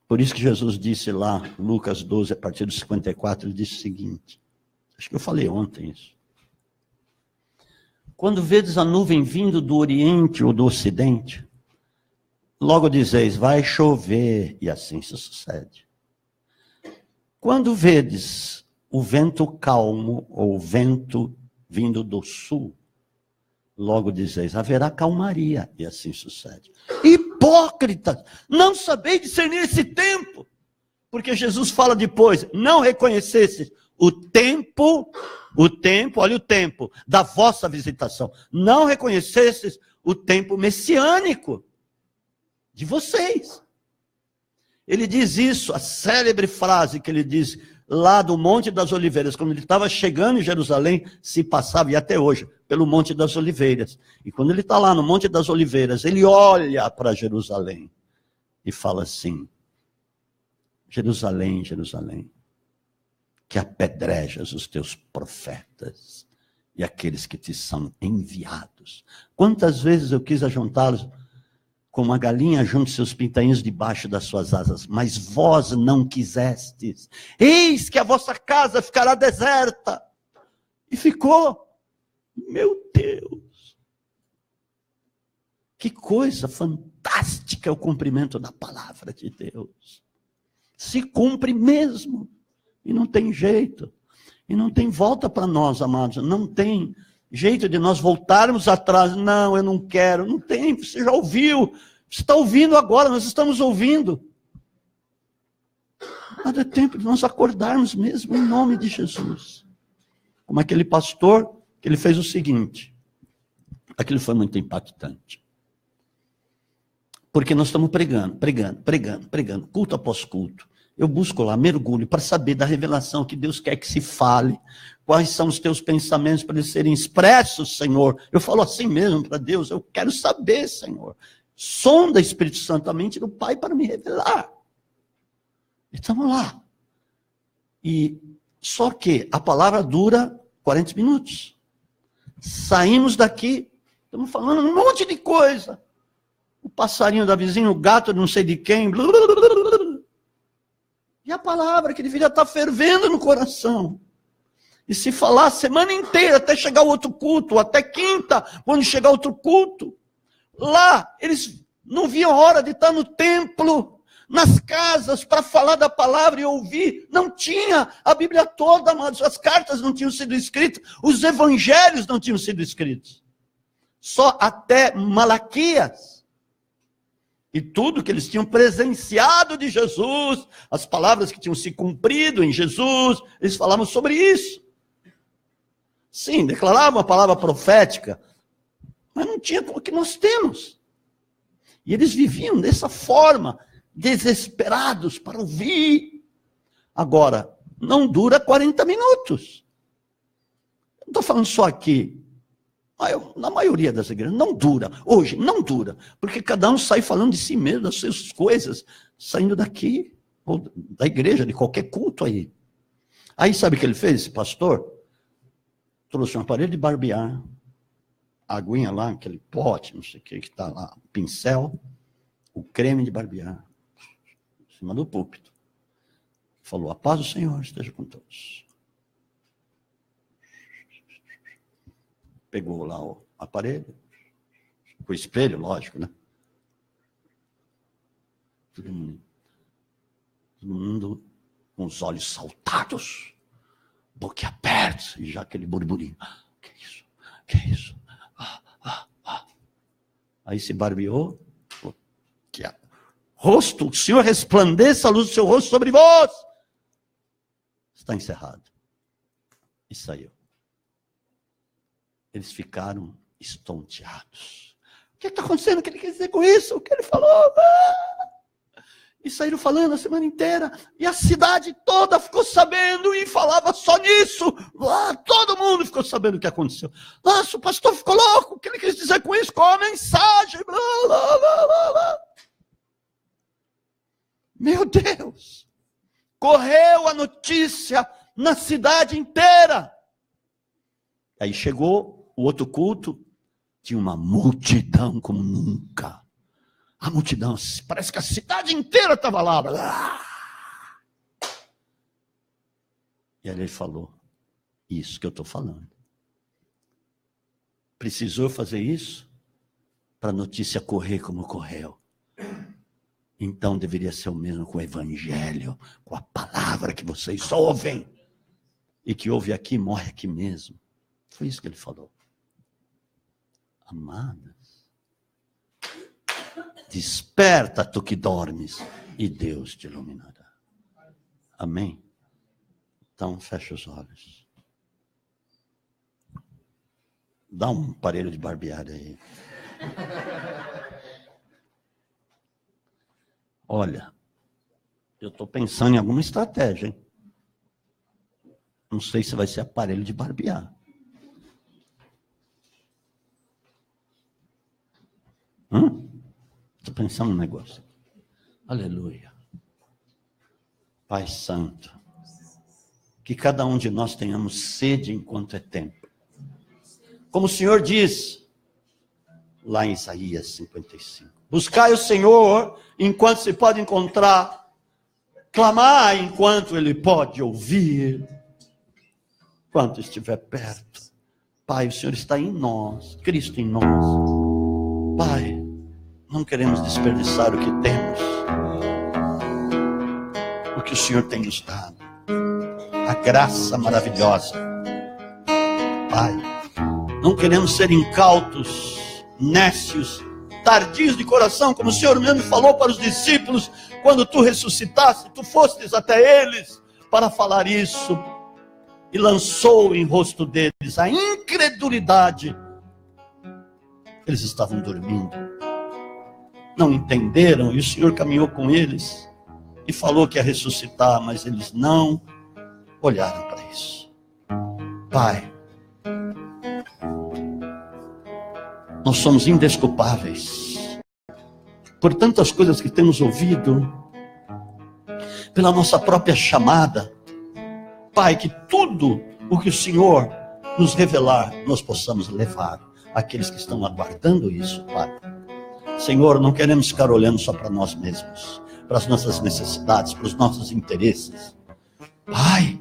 Por isso que Jesus disse lá, Lucas 12, a partir do 54, ele disse o seguinte, acho que eu falei ontem isso. Quando vedes a nuvem vindo do oriente ou do ocidente, logo dizeis, vai chover, e assim se sucede. Quando vedes o vento calmo, ou o vento vindo do sul, logo dizeis, haverá calmaria, e assim sucede. Hipócritas, não sabeis discernir esse tempo, porque Jesus fala depois, não reconhecestes o tempo, olha o tempo da vossa visitação, não reconhecestes o tempo messiânico de vocês. Ele diz isso, a célebre frase que ele diz lá do Monte das Oliveiras, quando ele estava chegando em Jerusalém, se passava, e até hoje, pelo Monte das Oliveiras. E quando ele está lá no Monte das Oliveiras, ele olha para Jerusalém e fala assim, Jerusalém, Jerusalém, que apedrejas os teus profetas e aqueles que te são enviados. Quantas vezes eu quis ajuntá-los como a galinha junta seus pintainhos debaixo das suas asas, mas vós não quisestes. Eis que a vossa casa ficará deserta. E ficou. Meu Deus. Que coisa fantástica é o cumprimento da palavra de Deus. Se cumpre mesmo. E não tem jeito. E não tem volta para nós, amados. Não tem jeito de nós voltarmos atrás. Não, eu não quero. Não tem. Você já ouviu. Você está ouvindo agora. Nós estamos ouvindo. Mas é tempo de nós acordarmos mesmo em nome de Jesus. Como aquele pastor, que ele fez o seguinte. Aquilo foi muito impactante. Porque nós estamos pregando, culto após culto. Eu busco lá, mergulho, para saber da revelação que Deus quer que se fale. Quais são os teus pensamentos para eles serem expressos, Senhor? Eu falo assim mesmo para Deus, eu quero saber, Senhor. Sonda, Espírito Santo, a mente do Pai para me revelar. Estamos lá. E só que a palavra dura 40 minutos. Saímos daqui, estamos falando um monte de coisa. O passarinho da vizinha, o gato de não sei de quem. Blá, blá, blá, blá. E a palavra que deveria estar fervendo no coração. E se falar a semana inteira, até chegar o outro culto, até quinta, quando chegar outro culto. Lá, eles não viam hora de estar no templo, nas casas, para falar da palavra e ouvir. Não tinha a Bíblia toda, amados. As cartas não tinham sido escritas, os evangelhos não tinham sido escritos. Só até Malaquias. E tudo que eles tinham presenciado de Jesus, as palavras que tinham se cumprido em Jesus, eles falavam sobre isso. Sim, declaravam a palavra profética, mas não tinha o que nós temos. E eles viviam dessa forma, desesperados para ouvir. Agora, não dura 40 minutos. Não estou falando só aqui. Na maioria das igrejas, não dura. Hoje, não dura. Porque cada um sai falando de si mesmo, das suas coisas, saindo daqui, ou da igreja, de qualquer culto aí. Aí, sabe o que ele fez, esse pastor? Trouxe um aparelho de barbear, a aguinha lá, aquele pote, não sei o que está lá, o pincel, o creme de barbear, em cima do púlpito. Falou, a paz do Senhor esteja com todos. Pegou lá o aparelho, o espelho, lógico, né? Todo mundo com os olhos saltados, boquiabertos, e já aquele burburinho. Que isso? Que isso? Aí se barbeou, que rosto, o Senhor resplandeça a luz do seu rosto sobre vós. Está encerrado. E saiu. Eles ficaram estonteados. O que está acontecendo? O que ele quer dizer com isso? O que ele falou? E saíram falando a semana inteira. E a cidade toda ficou sabendo e falava só nisso. Todo mundo ficou sabendo o que aconteceu. Nossa, o pastor ficou louco. O que ele quis dizer com isso? Qual a mensagem? Blá, blá, blá, blá, blá. Meu Deus! Correu a notícia na cidade inteira. Aí chegou o outro culto, tinha uma multidão como nunca. A multidão, parece que a cidade inteira estava lá. E aí ele falou, isso que eu estou falando. Precisou fazer isso para a notícia correr como correu. Então deveria ser o mesmo com o evangelho, com a palavra que vocês ouvem. E que ouve aqui, morre aqui mesmo. Foi isso que ele falou. Amadas, desperta tu que dormes e Deus te iluminará. Amém? Então, fecha os olhos. Dá um aparelho de barbear aí. Olha, eu estou pensando em alguma estratégia, hein? Não sei se vai ser aparelho de barbear. Estou pensando num negócio. Aleluia. Pai Santo, que cada um de nós tenhamos sede enquanto é tempo. Como o Senhor diz, lá em Isaías 55. Buscai o Senhor enquanto se pode encontrar, clamar enquanto Ele pode ouvir, enquanto estiver perto. Pai, o Senhor está em nós, Cristo em nós. Pai, não queremos desperdiçar o que temos, o que o Senhor tem nos dado, a graça maravilhosa. Pai, não queremos ser incautos, nécios, tardios de coração, como o Senhor mesmo falou para os discípulos, quando tu ressuscitaste, tu fostes até eles para falar isso, e lançou em rosto deles a incredulidade. Eles estavam dormindo, não entenderam, e o Senhor caminhou com eles, e falou que ia ressuscitar, mas eles não olharam para isso. Pai, nós somos indesculpáveis por tantas coisas que temos ouvido, pela nossa própria chamada. Pai, que tudo o que o Senhor nos revelar, nós possamos levar àqueles que estão aguardando isso, Pai. Senhor, não queremos ficar olhando só para nós mesmos, para as nossas necessidades, para os nossos interesses. Pai,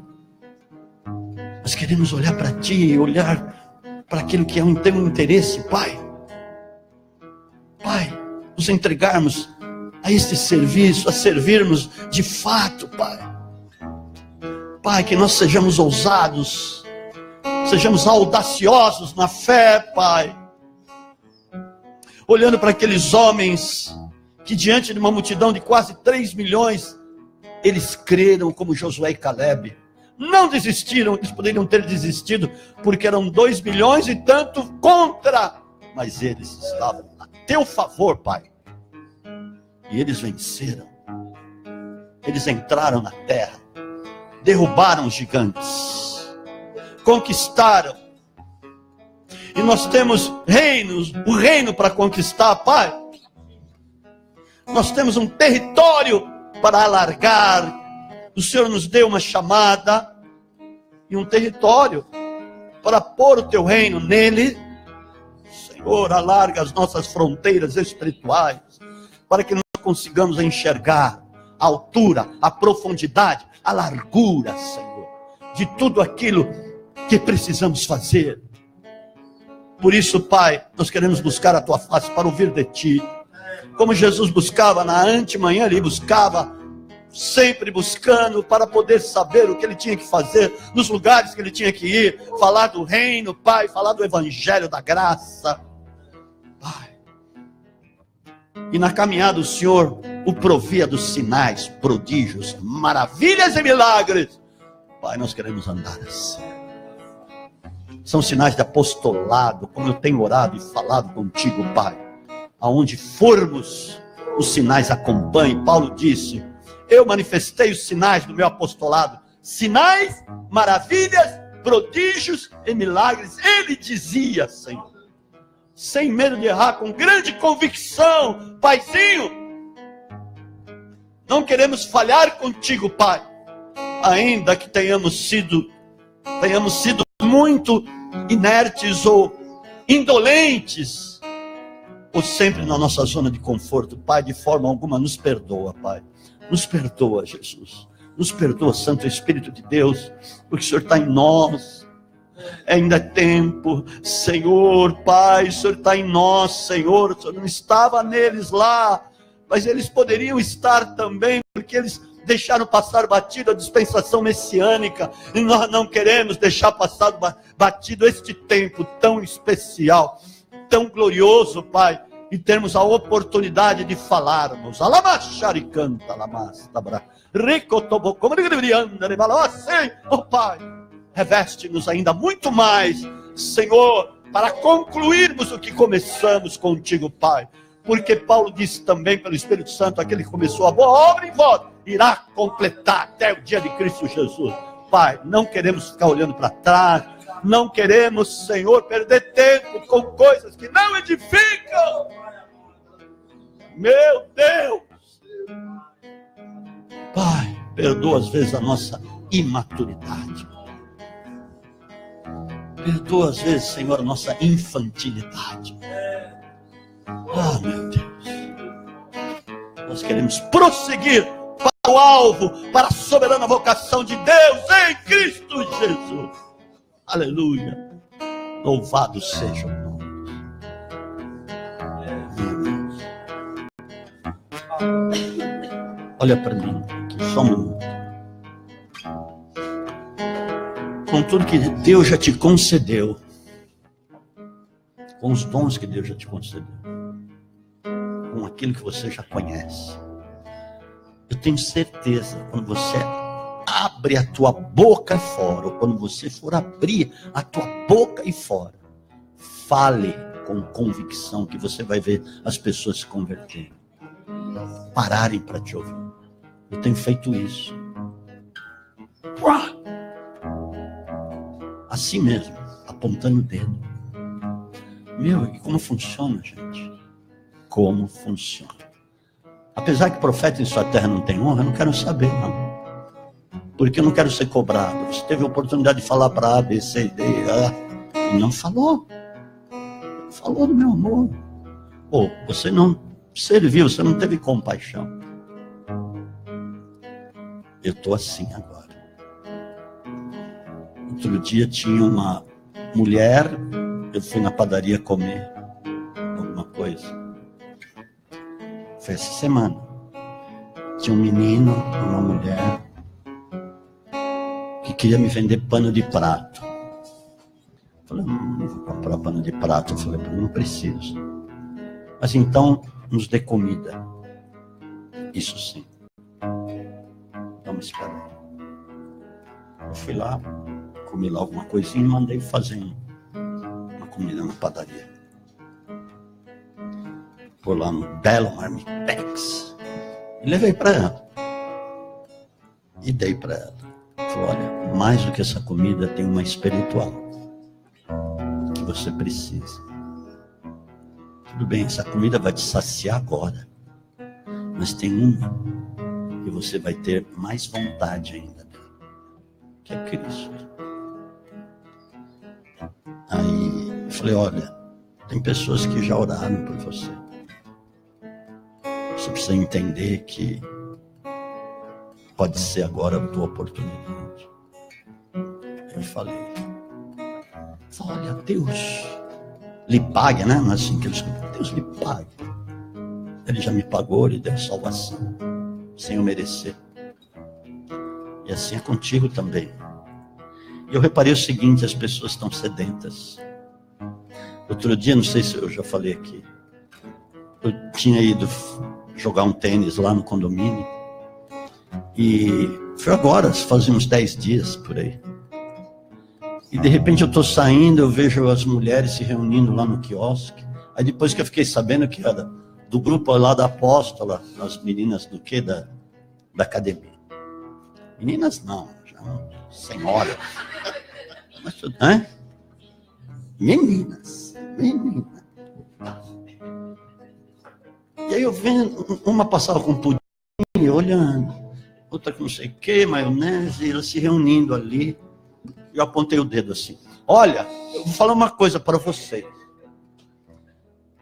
nós queremos olhar para Ti, olhar para aquilo que é o teu interesse, Pai. Pai, nos entregarmos a este serviço, a servirmos de fato, Pai. Pai, que nós sejamos ousados, sejamos audaciosos na fé, Pai. Olhando para aqueles homens que diante de uma multidão de quase 3 milhões, eles creram como Josué e Calebe. Não desistiram, eles poderiam ter desistido, porque eram 2 milhões e tanto contra. Mas eles estavam a teu favor, Pai. E eles venceram. Eles entraram na terra, derrubaram os gigantes, conquistaram. E nós temos reinos, o reino para conquistar, Pai. Nós temos um território para alargar. O Senhor nos deu uma chamada e um território para pôr o teu reino nele. Senhor, alarga as nossas fronteiras espirituais, para que nós consigamos enxergar a altura, a profundidade, a largura, Senhor, de tudo aquilo que precisamos fazer. Por isso, Pai, nós queremos buscar a Tua face para ouvir de Ti, como Jesus buscava na antemanhã, Ele buscava, sempre buscando para poder saber o que Ele tinha que fazer, nos lugares que Ele tinha que ir, falar do reino, Pai, falar do evangelho da graça, Pai. E na caminhada o Senhor o provia dos sinais, prodígios, maravilhas e milagres. Pai, nós queremos andar assim. São sinais de apostolado, como eu tenho orado e falado contigo, Pai. Aonde formos, os sinais acompanhem. Paulo disse: eu manifestei os sinais do meu apostolado. Sinais, maravilhas, prodígios e milagres. Ele dizia, Senhor, sem medo de errar, com grande convicção. Paizinho, não queremos falhar contigo, Pai. Ainda que tenhamos sido muito inertes ou indolentes, ou sempre na nossa zona de conforto, Pai, de forma alguma nos perdoa, Pai. Nos perdoa, Jesus. Nos perdoa, Santo Espírito de Deus, porque o Senhor está em nós. Ainda é tempo, Senhor, Pai, o Senhor está em nós, Senhor. O Senhor não estava neles lá, mas eles poderiam estar também, porque eles deixaram passar batido a dispensação messiânica, e nós não queremos deixar passar batido este tempo tão especial, tão glorioso, Pai, e termos a oportunidade de falarmos. Oh, Pai, reveste-nos ainda muito mais, Senhor, para concluirmos o que começamos contigo, Pai. Porque Paulo disse também pelo Espírito Santo, aquele que começou a boa obra em vós, irá completar até o dia de Cristo Jesus. Pai, não queremos ficar olhando para trás, não queremos, Senhor, perder tempo com coisas que não edificam. Meu Deus! Pai, perdoa às vezes a nossa imaturidade. Perdoa às vezes, Senhor, a nossa infantilidade. Ah, meu Deus. Nós queremos prosseguir para o alvo, para a soberana vocação de Deus em Cristo Jesus. Aleluia. Louvado seja o nome. Olha para mim, só um minuto. Com tudo que Deus já te concedeu, com os dons que Deus já te concedeu, com aquilo que você já conhece, eu tenho certeza, quando você abre a tua boca fora, ou quando você for abrir a tua boca e fora, fale com convicção que você vai ver as pessoas se converterem, pararem para te ouvir. Eu tenho feito isso. Assim mesmo, apontando o dedo. Meu, e como funciona, gente? Como funciona? Apesar que profeta em sua terra não tem honra, eu não quero saber, não. Porque eu não quero ser cobrado. Você teve a oportunidade de falar para A, B, C, D, E não falou. Falou do meu amor. Ou você não serviu, você não teve compaixão. Eu estou assim agora. Outro dia tinha uma mulher, eu fui na padaria comer alguma coisa. Foi essa semana. Tinha um menino, uma mulher, que queria me vender pano de prato. Eu falei, não vou comprar pano de prato. Eu falei, não preciso. Mas então, nos dê comida. Isso sim. Vamos esperar. Eu fui lá, comi lá alguma coisinha e mandei fazer uma comida na padaria. Pôr lá um belo marmitex. E levei para ela. E dei para ela. Falei, olha, mais do que essa comida, tem uma espiritual que você precisa. Tudo bem, essa comida vai te saciar agora. Mas tem uma que você vai ter mais vontade ainda. Que é Cristo. Aí eu falei, olha, tem pessoas que já oraram por você. Você precisa entender que pode ser agora a tua oportunidade. Eu falei, olha, Deus lhe pague, né? Mas assim que eles, Deus lhe pague. Ele já me pagou, ele deu salvação, sem eu merecer. E assim é contigo também. E eu reparei o seguinte, as pessoas estão sedentas. Outro dia, não sei se eu já falei aqui, eu tinha ido jogar um tênis lá no condomínio. E foi agora, fazia uns 10 dias por aí. E de repente eu estou saindo, eu vejo as mulheres se reunindo lá no quiosque. Aí depois que eu fiquei sabendo que era do grupo lá da Apóstola, as meninas do quê? Da academia. Meninas não, já senhoras. Mas tudo, né? Meninas. E aí eu vendo, uma passava com pudim, olhando, outra com não sei o que, maionese, e elas se reunindo ali. E eu apontei o dedo assim. Olha, eu vou falar uma coisa para vocês.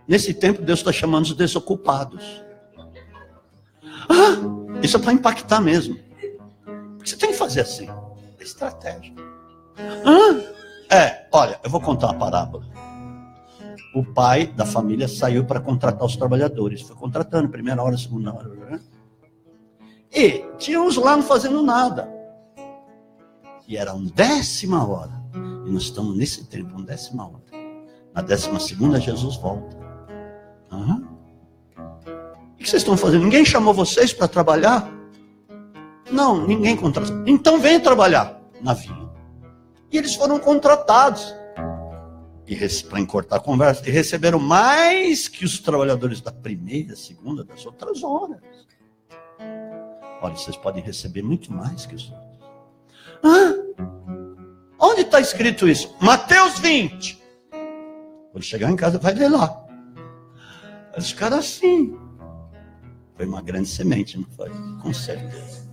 Nesse tempo, Deus está chamando os desocupados. Isso é para impactar mesmo. Porque você tem que fazer assim. É estratégia. Olha, eu vou contar uma parábola. O pai da família saiu para contratar os trabalhadores. Foi contratando, primeira hora, segunda hora. Né? E tinha uns lá não fazendo nada. E era 1/10 hora. E nós estamos nesse tempo, 1/10 hora. Na 12ª, Jesus volta. O que vocês estão fazendo? Ninguém chamou vocês para trabalhar? Não, ninguém contratou. Então vem trabalhar na vinha. E eles foram contratados. E para encurtar a conversa, e receberam mais que os trabalhadores da primeira, segunda, das outras horas. Olha, vocês podem receber muito mais que os outros. Onde está escrito isso? Mateus 20. Quando chegar em casa, vai ler lá. Os caras assim. Foi uma grande semente, não foi? Com certeza.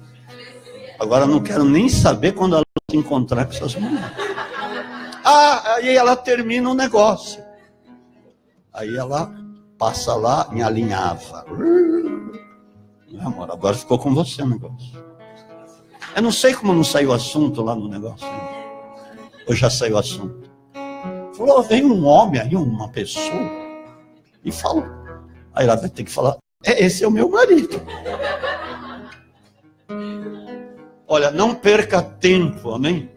Agora eu não quero nem saber quando ela se encontrar com essas mulheres. Aí ela termina o negócio. Aí ela Passa lá, me alinhava. Meu amor, agora ficou com você o negócio. Eu não sei como não saiu o assunto lá no negócio. Ou já saiu o assunto. Falou, vem um homem aí, uma pessoa, e falou. Aí ela vai ter que falar, esse é o meu marido. Olha, não perca tempo, amém?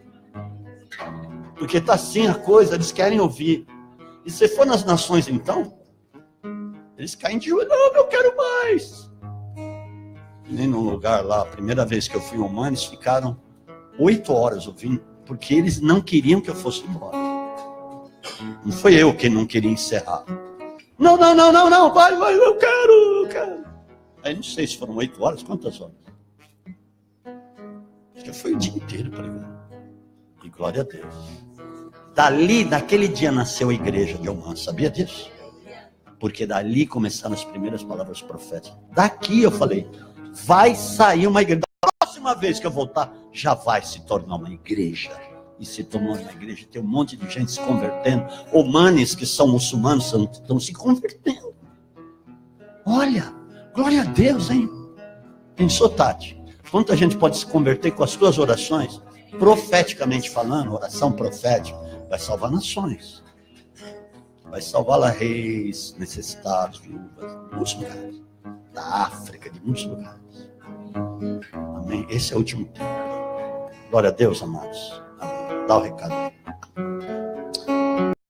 Porque está assim a coisa, eles querem ouvir. E se for nas nações então, eles caem de joelho, não, eu quero mais. E nem num lugar lá, a primeira vez que eu fui em Oman, eles ficaram 8 horas ouvindo, porque eles não queriam que eu fosse embora. Não foi eu que não queria encerrar. Não, vai, eu quero. Aí não sei se foram 8 horas, quantas horas? Acho que foi o dia inteiro pregando. E glória a Deus. Dali, naquele dia, nasceu a igreja de Oman, sabia disso? Porque dali começaram as primeiras palavras proféticas. Daqui eu falei, vai sair uma igreja. Da próxima vez que eu voltar, já vai se tornar uma igreja. E se tornou uma igreja, tem um monte de gente se convertendo. Omanes que são muçulmanos estão se convertendo. Olha, glória a Deus, hein? Pensou, Tati? Quanta gente pode se converter com as suas orações? Profeticamente falando, oração profética, vai salvar nações. Vai salvar lá reis, necessitados, viúvas, muitos lugares. Da África, de muitos lugares. Amém? Esse é o último tempo. Glória a Deus, amados. Amém. Dá o recado.